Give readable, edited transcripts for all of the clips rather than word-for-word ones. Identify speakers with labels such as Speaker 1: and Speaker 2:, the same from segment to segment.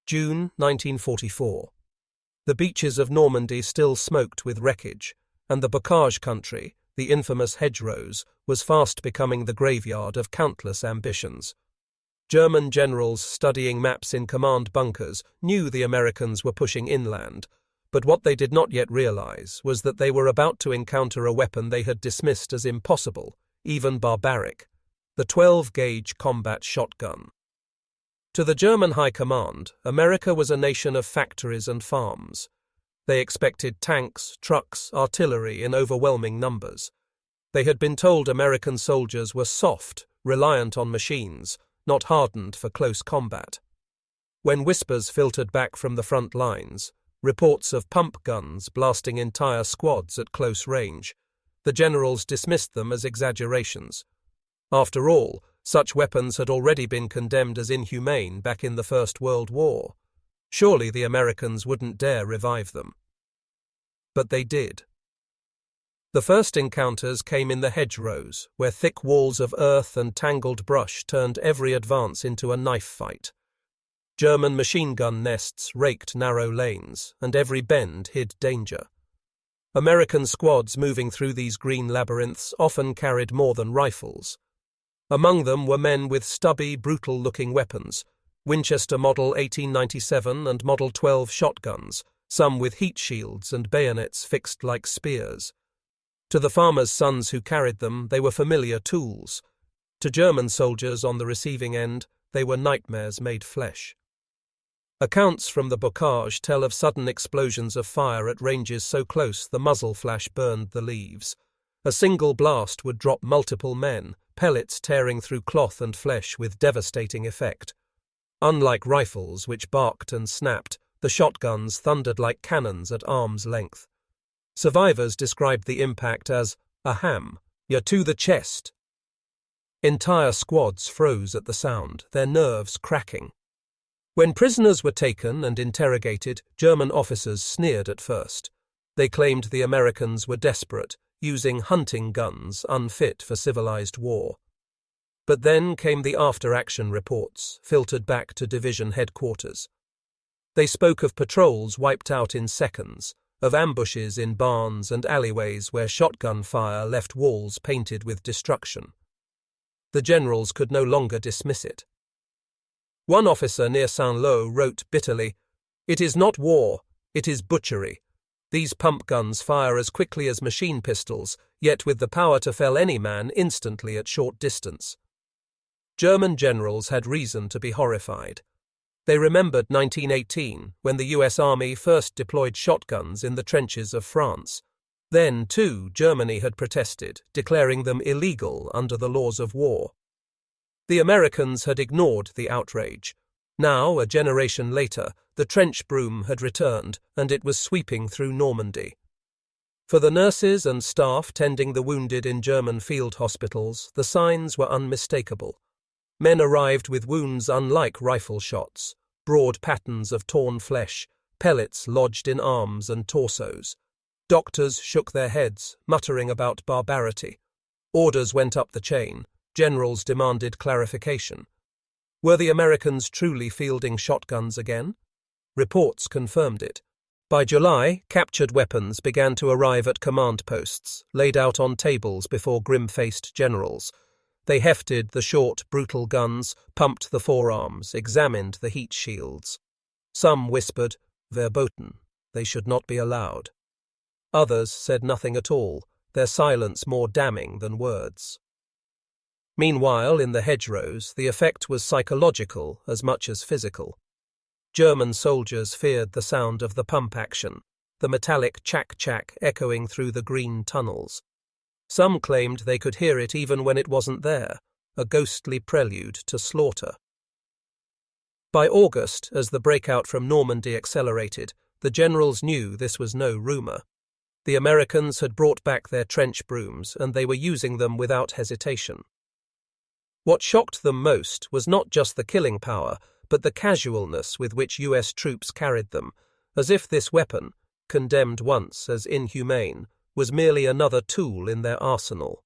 Speaker 1: June 1944. The beaches of Normandy still smoked with wreckage, and the bocage country, the infamous hedgerows, was fast becoming the graveyard of countless ambitions. German generals studying maps in command bunkers knew the Americans were pushing inland, but what they did not yet realize was that they were about to encounter a weapon they had dismissed as impossible, even barbaric: the 12-gauge combat shotgun. To the German High Command, America was a nation of factories and farms. They expected tanks, trucks, artillery in overwhelming numbers. They had been told American soldiers were soft, reliant on machines, not hardened for close combat. When whispers filtered back from the front lines, reports of pump guns blasting entire squads at close range, the generals dismissed them as exaggerations. After all, such weapons had already been condemned as inhumane back in the First World War. Surely the Americans wouldn't dare revive them. But they did. The first encounters came in the hedgerows, where thick walls of earth and tangled brush turned every advance into a knife fight. German machine gun nests raked narrow lanes, and every bend hid danger. American squads moving through these green labyrinths often carried more than rifles. Among them were men with stubby, brutal-looking weapons, Winchester Model 1897 and Model 12 shotguns, some with heat shields and bayonets fixed like spears. To the farmers' sons who carried them, they were familiar tools. To German soldiers on the receiving end, they were nightmares made flesh. Accounts from the bocage tell of sudden explosions of fire at ranges so close the muzzle flash burned the leaves. A single blast would drop multiple men, pellets tearing through cloth and flesh with devastating effect. Unlike rifles, which barked and snapped, the shotguns thundered like cannons at arm's length. Survivors described the impact as a ham, ya to the chest. Entire squads froze at the sound, their nerves cracking. When prisoners were taken and interrogated, German officers sneered at first. They claimed the Americans were desperate, using hunting guns unfit for civilized war. But then came the after-action reports, filtered back to division headquarters. They spoke of patrols wiped out in seconds, of ambushes in barns and alleyways where shotgun fire left walls painted with destruction. The generals could no longer dismiss it. One officer near Saint-Lô wrote bitterly, "It is not war, it is butchery. These pump guns fire as quickly as machine pistols, yet with the power to fell any man instantly at short distance." German generals had reason to be horrified. They remembered 1918, when the US Army first deployed shotguns in the trenches of France. Then, too, Germany had protested, declaring them illegal under the laws of war. The Americans had ignored the outrage. Now, a generation later, the trench broom had returned, and it was sweeping through Normandy. For the nurses and staff tending the wounded in German field hospitals, the signs were unmistakable. Men arrived with wounds unlike rifle shots, broad patterns of torn flesh, pellets lodged in arms and torsos. Doctors shook their heads, muttering about barbarity. Orders went up the chain. Generals demanded clarification. Were the Americans truly fielding shotguns again? Reports confirmed it. By July, captured weapons began to arrive at command posts, laid out on tables before grim-faced generals. They hefted the short, brutal guns, pumped the forearms, examined the heat shields. Some whispered, verboten, they should not be allowed. Others said nothing at all, their silence more damning than words. Meanwhile, in the hedgerows, the effect was psychological as much as physical. German soldiers feared the sound of the pump action, the metallic chack-chack echoing through the green tunnels. Some claimed they could hear it even when it wasn't there, a ghostly prelude to slaughter. By August, as the breakout from Normandy accelerated, the generals knew this was no rumor. The Americans had brought back their trench brooms, and they were using them without hesitation. What shocked them most was not just the killing power, but the casualness with which US troops carried them, as if this weapon, condemned once as inhumane, was merely another tool in their arsenal.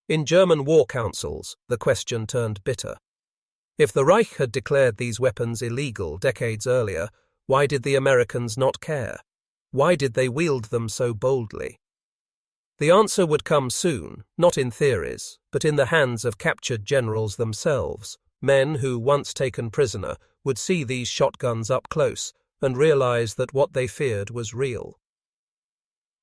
Speaker 1: In German war councils, the question turned bitter. If the Reich had declared these weapons illegal decades earlier, why did the Americans not care? Why did they wield them so boldly? The answer would come soon, not in theories, but in the hands of captured generals themselves. Men who, once taken prisoner, would see these shotguns up close and realize that what they feared was real.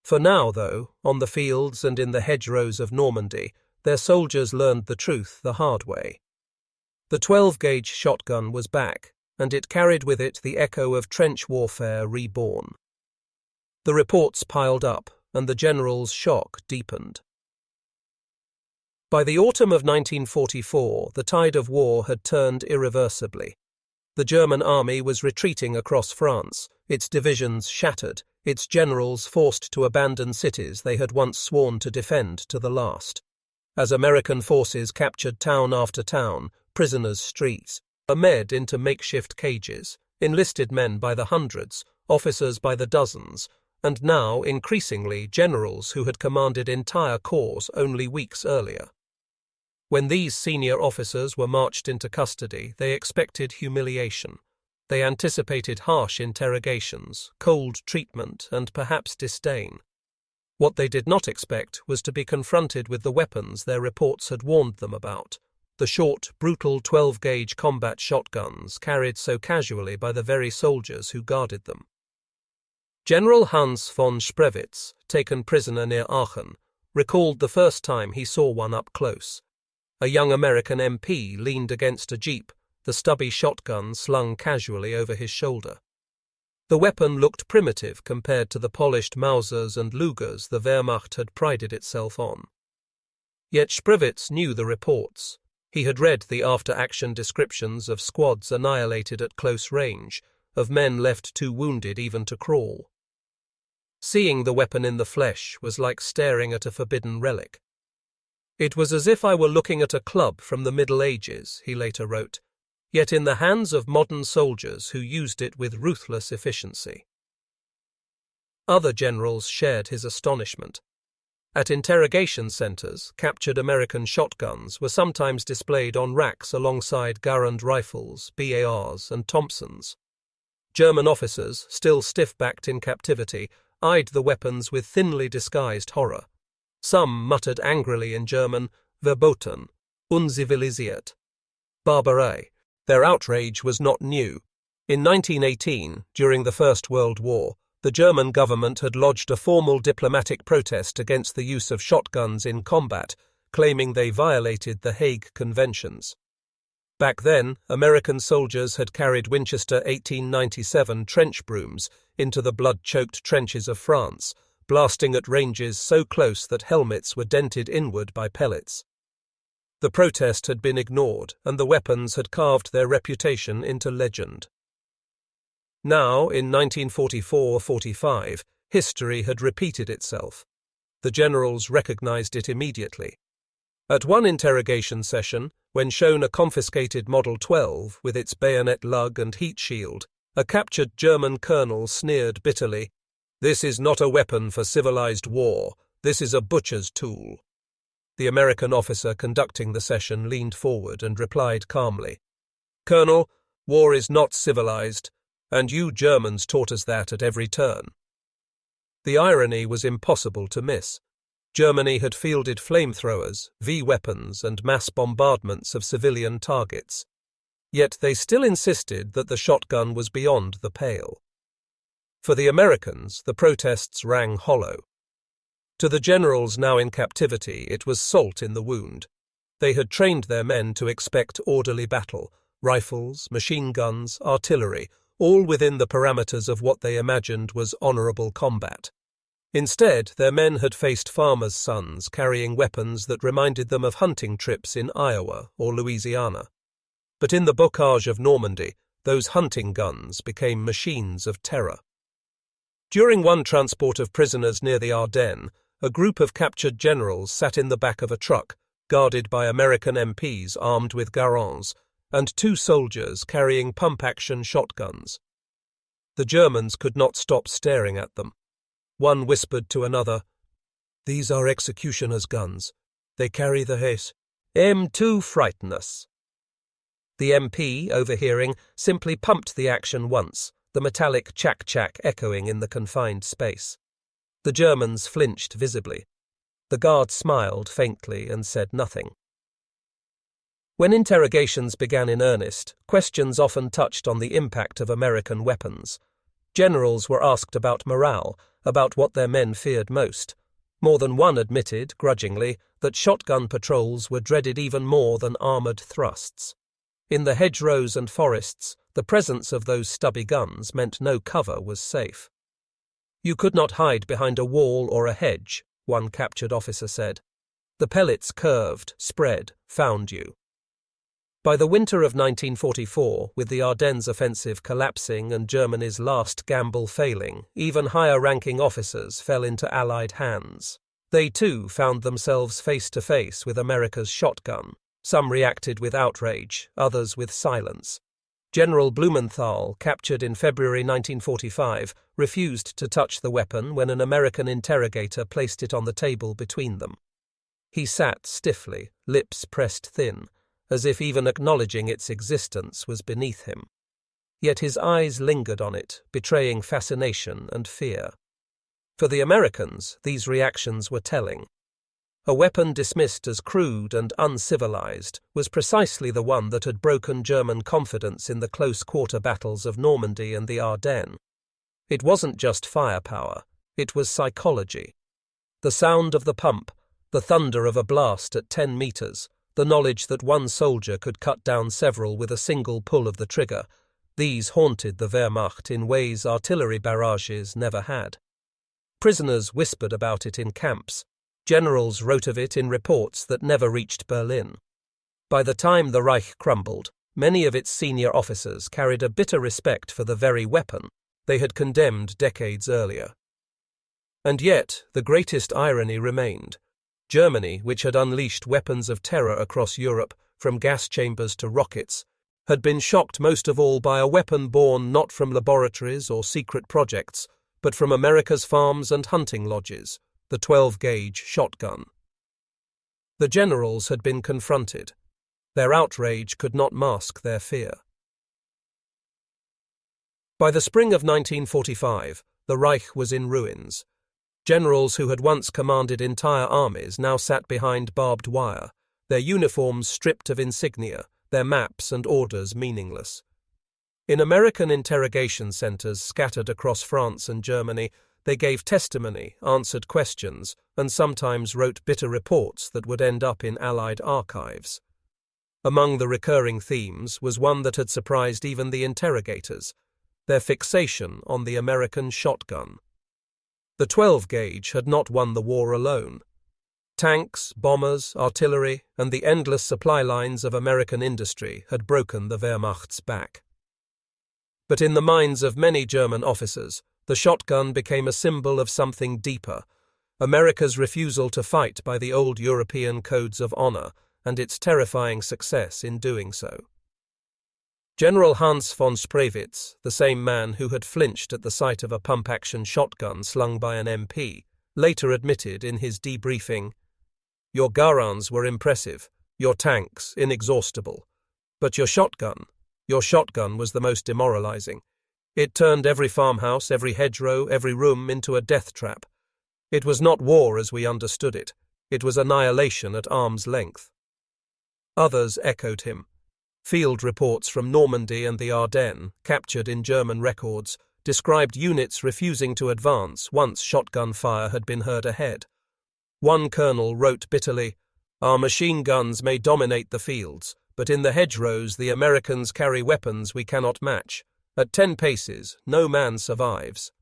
Speaker 1: For now, though, on the fields and in the hedgerows of Normandy, their soldiers learned the truth the hard way. The 12-gauge shotgun was back, and it carried with it the echo of trench warfare reborn. The reports piled up, and the general's shock deepened. By the autumn of 1944, the tide of war had turned irreversibly. The German army was retreating across France, its divisions shattered, its generals forced to abandon cities they had once sworn to defend to the last. As American forces captured town after town, prisoners' streets, were made into makeshift cages, enlisted men by the hundreds, officers by the dozens, and now, increasingly, generals who had commanded entire corps only weeks earlier. When these senior officers were marched into custody, they expected humiliation. They anticipated harsh interrogations, cold treatment, and perhaps disdain. What they did not expect was to be confronted with the weapons their reports had warned them about, the short, brutal 12-gauge combat shotguns carried so casually by the very soldiers who guarded them. General Hans von Sprewitz, taken prisoner near Aachen, recalled the first time he saw one up close. A young American MP leaned against a jeep, the stubby shotgun slung casually over his shoulder. The weapon looked primitive compared to the polished Mausers and Lugers the Wehrmacht had prided itself on. Yet Sprewitz knew the reports. He had read the after-action descriptions of squads annihilated at close range, of men left too wounded even to crawl. Seeing the weapon in the flesh was like staring at a forbidden relic. It was as if I were looking at a club from the Middle Ages, he later wrote, yet in the hands of modern soldiers who used it with ruthless efficiency. Other generals shared his astonishment. At interrogation centers, captured American shotguns were sometimes displayed on racks alongside Garand rifles, BARs, and Thompsons. German officers, still stiff-backed in captivity, eyed the weapons with thinly disguised horror. Some muttered angrily in German, verboten, unzivilisiert, Barbarei. Their outrage was not new. In 1918, during the First World War, the German government had lodged a formal diplomatic protest against the use of shotguns in combat, claiming they violated the Hague Conventions. Back then, American soldiers had carried Winchester 1897 trench brooms into the blood-choked trenches of France, blasting at ranges so close that helmets were dented inward by pellets. The protest had been ignored, and the weapons had carved their reputation into legend. Now, in 1944-45, history had repeated itself. The generals recognized it immediately. At one interrogation session, when shown a confiscated Model 12 with its bayonet lug and heat shield, a captured German colonel sneered bitterly, "This is not a weapon for civilized war, this is a butcher's tool." The American officer conducting the session leaned forward and replied calmly, "Colonel, war is not civilized, and you Germans taught us that at every turn." The irony was impossible to miss. Germany had fielded flamethrowers, V-weapons, and mass bombardments of civilian targets. Yet they still insisted that the shotgun was beyond the pale. For the Americans, the protests rang hollow. To the generals now in captivity, it was salt in the wound. They had trained their men to expect orderly battle, rifles, machine guns, artillery, all within the parameters of what they imagined was honorable combat. Instead, their men had faced farmers' sons carrying weapons that reminded them of hunting trips in Iowa or Louisiana. But in the bocage of Normandy, those hunting guns became machines of terror. During one transport of prisoners near the Ardennes, a group of captured generals sat in the back of a truck, guarded by American MPs armed with Garands, and two soldiers carrying pump-action shotguns. The Germans could not stop staring at them. One whispered to another, "These are executioners' guns. They carry the Hess. Aim to frighten us." The MP, overhearing, simply pumped the action once, the metallic chack-chack echoing in the confined space. The Germans flinched visibly. The guard smiled faintly and said nothing. When interrogations began in earnest, questions often touched on the impact of American weapons. Generals were asked about morale, about what their men feared most. More than one admitted, grudgingly, that shotgun patrols were dreaded even more than armoured thrusts. In the hedgerows and forests, the presence of those stubby guns meant no cover was safe. You could not hide behind a wall or a hedge, one captured officer said. The pellets curved, spread, found you. By the winter of 1944, with the Ardennes offensive collapsing and Germany's last gamble failing, even higher-ranking officers fell into Allied hands. They too found themselves face-to-face with America's shotgun. Some reacted with outrage, others with silence. General Blumenthal, captured in February 1945, refused to touch the weapon when an American interrogator placed it on the table between them. He sat stiffly, lips pressed thin, as if even acknowledging its existence was beneath him. Yet his eyes lingered on it, betraying fascination and fear. For the Americans, these reactions were telling. A weapon dismissed as crude and uncivilized was precisely the one that had broken German confidence in the close-quarter battles of Normandy and the Ardennes. It wasn't just firepower, it was psychology. The sound of the pump, the thunder of a blast at 10 meters, the knowledge that one soldier could cut down several with a single pull of the trigger, these haunted the Wehrmacht in ways artillery barrages never had. Prisoners whispered about it in camps. Generals wrote of it in reports that never reached Berlin. By the time the Reich crumbled, many of its senior officers carried a bitter respect for the very weapon they had condemned decades earlier. And yet, the greatest irony remained. Germany, which had unleashed weapons of terror across Europe, from gas chambers to rockets, had been shocked most of all by a weapon born not from laboratories or secret projects, but from America's farms and hunting lodges, the 12-gauge shotgun. The generals had been confronted. Their outrage could not mask their fear. By the spring of 1945, the Reich was in ruins. Generals who had once commanded entire armies now sat behind barbed wire, their uniforms stripped of insignia, their maps and orders meaningless. In American interrogation centers scattered across France and Germany, they gave testimony, answered questions, and sometimes wrote bitter reports that would end up in Allied archives. Among the recurring themes was one that had surprised even the interrogators: their fixation on the American shotgun. The 12-gauge had not won the war alone. Tanks, bombers, artillery, and the endless supply lines of American industry had broken the Wehrmacht's back. But in the minds of many German officers, the shotgun became a symbol of something deeper: America's refusal to fight by the old European codes of honor, and its terrifying success in doing so. General Hans von Spreewitz, the same man who had flinched at the sight of a pump-action shotgun slung by an MP, later admitted in his debriefing, "Your Garands were impressive, your tanks inexhaustible, but your shotgun was the most demoralizing. It turned every farmhouse, every hedgerow, every room into a death trap. It was not war as we understood it. It was annihilation at arm's length." Others echoed him. Field reports from Normandy and the Ardennes, captured in German records, described units refusing to advance once shotgun fire had been heard ahead. One colonel wrote bitterly, "Our machine guns may dominate the fields, but in the hedgerows the Americans carry weapons we cannot match. At 10 paces, no man survives."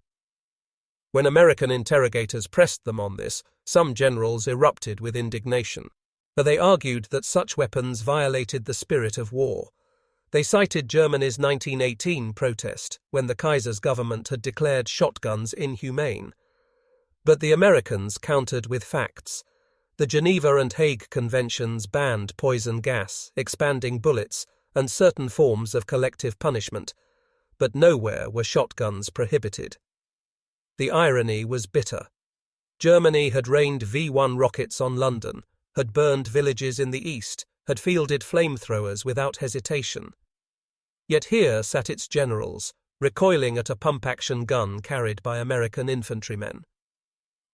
Speaker 1: When American interrogators pressed them on this, some generals erupted with indignation. They argued that such weapons violated the spirit of war. They cited Germany's 1918 protest, when the Kaiser's government had declared shotguns inhumane. But the Americans countered with facts. The Geneva and Hague Conventions banned poison gas, expanding bullets, and certain forms of collective punishment, but nowhere were shotguns prohibited. The irony was bitter. Germany had rained V-1 rockets on London, had burned villages in the east, had fielded flamethrowers without hesitation. Yet here sat its generals, recoiling at a pump-action gun carried by American infantrymen.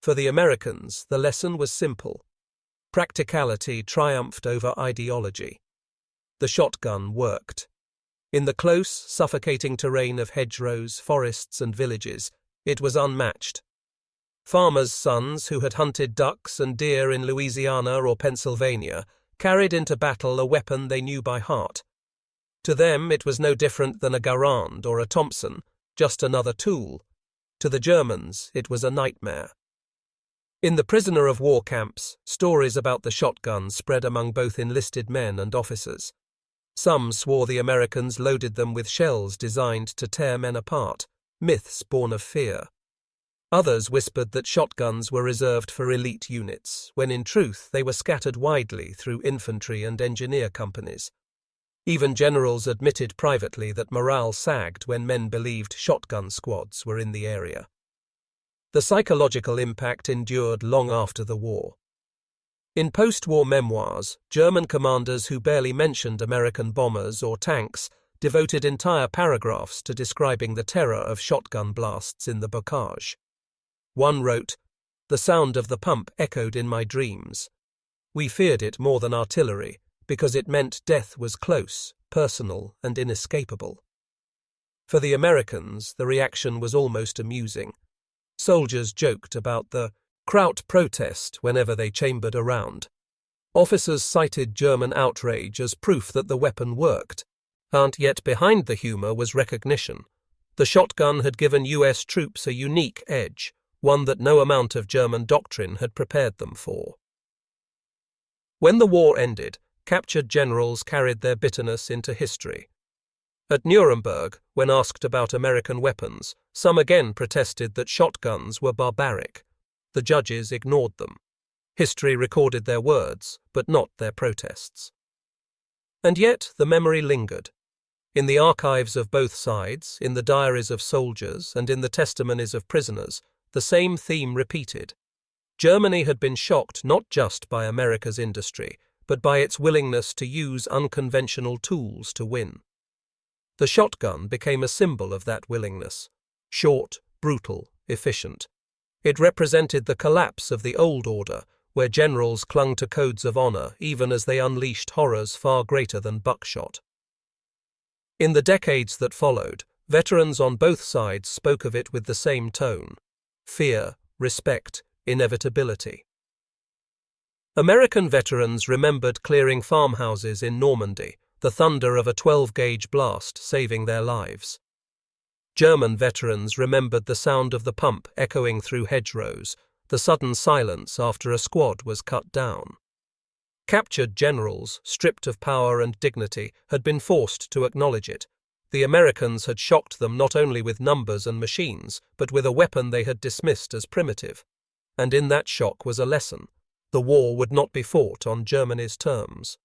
Speaker 1: For the Americans, the lesson was simple. Practicality triumphed over ideology. The shotgun worked. In the close, suffocating terrain of hedgerows, forests, and villages, it was unmatched. Farmers' sons who had hunted ducks and deer in Louisiana or Pennsylvania carried into battle a weapon they knew by heart. To them it was no different than a Garand or a Thompson, just another tool. To the Germans it was a nightmare. In the prisoner of war camps, stories about the shotgun spread among both enlisted men and officers. Some swore the Americans loaded them with shells designed to tear men apart, myths born of fear. Others whispered that shotguns were reserved for elite units, when in truth they were scattered widely through infantry and engineer companies. Even generals admitted privately that morale sagged when men believed shotgun squads were in the area. The psychological impact endured long after the war. In post-war memoirs, German commanders who barely mentioned American bombers or tanks devoted entire paragraphs to describing the terror of shotgun blasts in the bocage. One wrote, "The sound of the pump echoed in my dreams. We feared it more than artillery, because it meant death was close, personal, and inescapable." For the Americans, the reaction was almost amusing. Soldiers joked about the Kraut protest whenever they chambered around. Officers cited German outrage as proof that the weapon worked, and yet behind the humor was recognition. The shotgun had given US troops a unique edge, one that no amount of German doctrine had prepared them for. When the war ended, captured generals carried their bitterness into history. At Nuremberg, when asked about American weapons, some again protested that shotguns were barbaric. The judges ignored them. History recorded their words, but not their protests. And yet the memory lingered. In the archives of both sides, in the diaries of soldiers, and in the testimonies of prisoners, the same theme repeated. Germany had been shocked not just by America's industry, but by its willingness to use unconventional tools to win. The shotgun became a symbol of that willingness. Short, brutal, efficient. It represented the collapse of the old order, where generals clung to codes of honor even as they unleashed horrors far greater than buckshot. In the decades that followed, veterans on both sides spoke of it with the same tone: fear, respect, inevitability. American veterans remembered clearing farmhouses in Normandy, the thunder of a 12-gauge blast saving their lives. German veterans remembered the sound of the pump echoing through hedgerows, the sudden silence after a squad was cut down. Captured generals, stripped of power and dignity, had been forced to acknowledge it. The Americans had shocked them not only with numbers and machines, but with a weapon they had dismissed as primitive. And in that shock was a lesson. The war would not be fought on Germany's terms.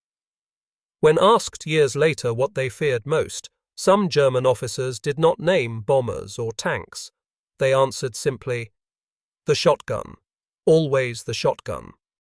Speaker 1: When asked years later what they feared most, some German officers did not name bombers or tanks. They answered simply, "The shotgun. Always the shotgun."